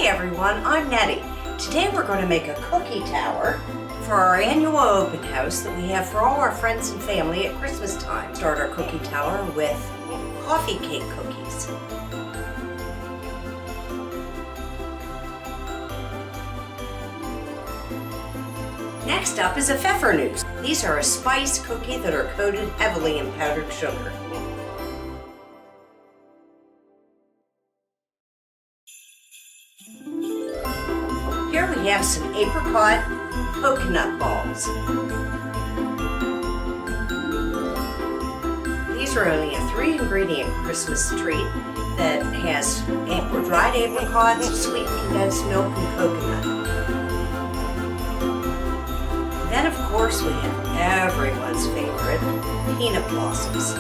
Hey everyone, I'm Nettie. Today we're going to make a cookie tower for our annual open house that we have for all our friends and family at Christmas time. Start our cookie tower with coffee cake cookies. Next up is a pfeffernusse. These are a spice cookie that are coated heavily in powdered sugar. Here we have some apricot coconut balls. These are only a 3-ingredient Christmas treat that has dried apricots, sweet condensed milk, and coconut. Then of course we have everyone's favorite, peanut blossoms.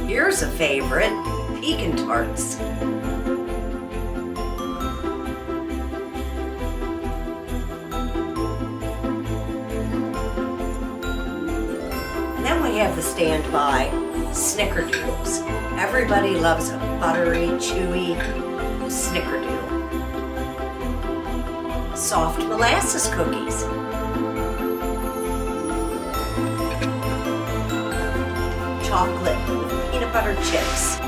Here's a favorite, pecan tarts. And then we have the standby snickerdoodles. Everybody loves a buttery, chewy snickerdoodle. Soft molasses cookies. Chocolate with peanut butter chips.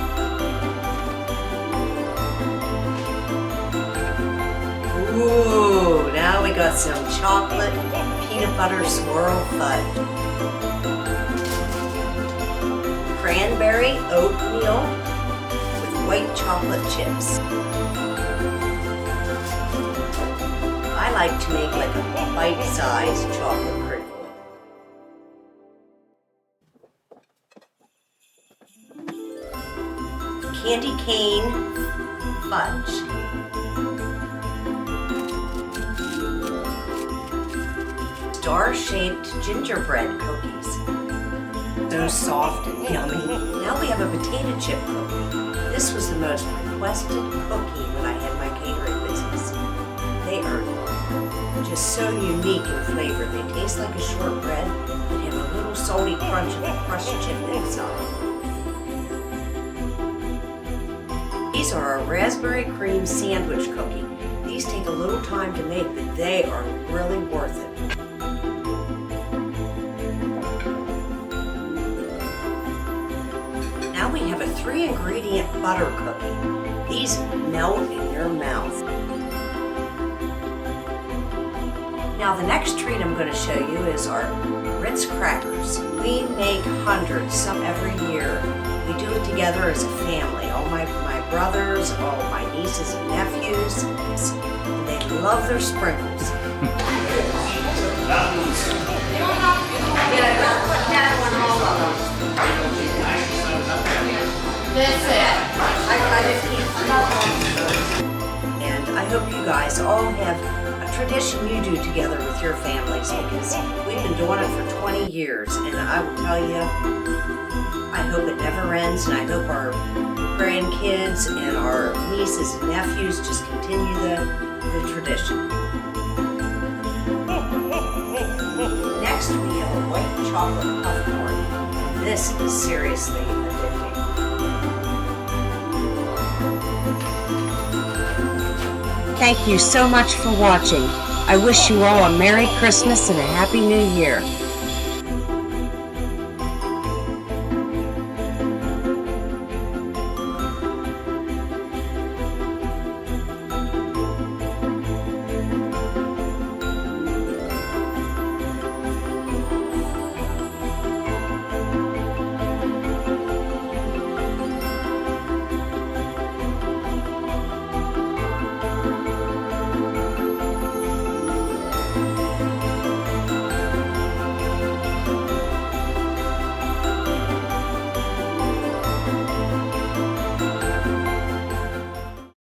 Ooh, now we got some chocolate peanut butter swirl fudge. Cranberry oatmeal with white chocolate chips. I like to make like a bite-sized chocolate crinkle. Candy cane fudge. Star-shaped gingerbread cookies. So soft and yummy. Now we have a potato chip cookie. This was the most requested cookie when I had my catering business. They are just so unique in flavor. They taste like a shortbread and have a little salty crunch of the crushed chip inside. These are a raspberry cream sandwich cookie. These take a little time to make, but they are really worth it. Now we have a 3-ingredient butter cookie. These melt in your mouth. Now the next treat I'm going to show you is our Ritz crackers. We make hundreds, some every year. We do it together as a family. All my brothers, all my nieces and nephews, and they love their sprinkles. And I hope you guys all have a tradition you do together with your families, because we've been doing it for 20 years, and I will tell you, I hope it never ends, and I hope our grandkids and our nieces and nephews just continue the tradition. Next we have a white chocolate puff corn. This is seriously addicting. Thank you so much for watching. I wish you all a Merry Christmas and a Happy New Year.